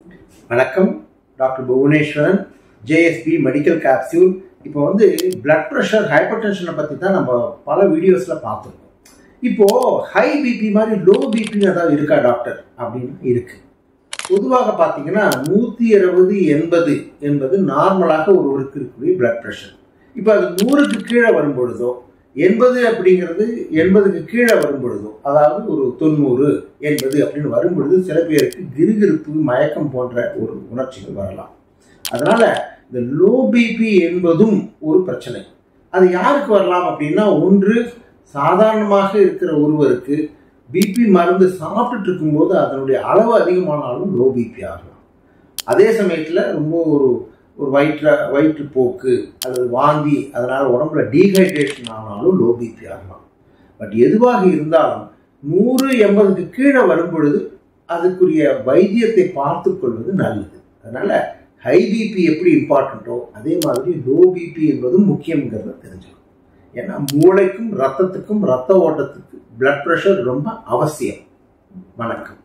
வணக்கம், doctor Bhuvaneswaran, JSP medical capsule. இப்போ blood pressure, hyper டென்ஷனை பற்றி தான் நம்ம பல வீடியோஸில் பார்த்துருக்கோம். இப்போது ஹை பிபி மாதிரி லோ பிபின்னு ஏதாவது இருக்கா டாக்டர் அப்படின்னு இருக்குது. பொதுவாக பார்த்தீங்கன்னா 160/80 என்பது நார்மலாக ஒருவருக்கு இருக்கக்கூடிய பிளட் ப்ரெஷர். இப்போ அது 100க்கு கீழே வரும் பொழுதோ, 80 அப்படிங்கிறது 80க்கு கீழே வரும் பொழுதோ, அதாவது ஒரு 90, 80 அப்படின்னு வரும் பொழுது சில பேருக்கு கிருகிருப்பு, மயக்கம் போன்ற ஒரு உணர்ச்சிகள் வரலாம். அதனால இந்த லோ பிபி என்பதும் ஒரு பிரச்சனை. அது யாருக்கு வரலாம் அப்படின்னா, ஒன்று சாதாரணமாக இருக்கிற ஒருவருக்கு பிபி மருந்து சாப்பிட்டுட்டு இருக்கும்போது அதனுடைய அளவு அதிகமானாலும் லோ பிபி ஆகலாம். அதே சமயத்தில் ரொம்ப ஒரு வயிற்றுப்போக்கு அல்லது வாந்தி, அதனால் உடம்புல டீஹைட்ரேஷன் ஆனாலும் லோ பிபி ஆகலாம். பட் எதுவாக இருந்தாலும் 100/80க்கு கீழே வரும் பொழுது அதுக்குரிய வைத்தியத்தை பார்த்து கொள்வது நல்லது. அதனால ஹை பிபி எப்படி இம்பார்ட்டண்ட்டோ அதே மாதிரி லோ பிபி என்பதும் முக்கியங்கிறத தெரிஞ்சுக்கணும். ஏன்னா மூளைக்கும் ரத்தத்துக்கும், ரத்த ஓட்டத்துக்கு பிளட் ப்ரெஷர் ரொம்ப அவசியம். வணக்கம்.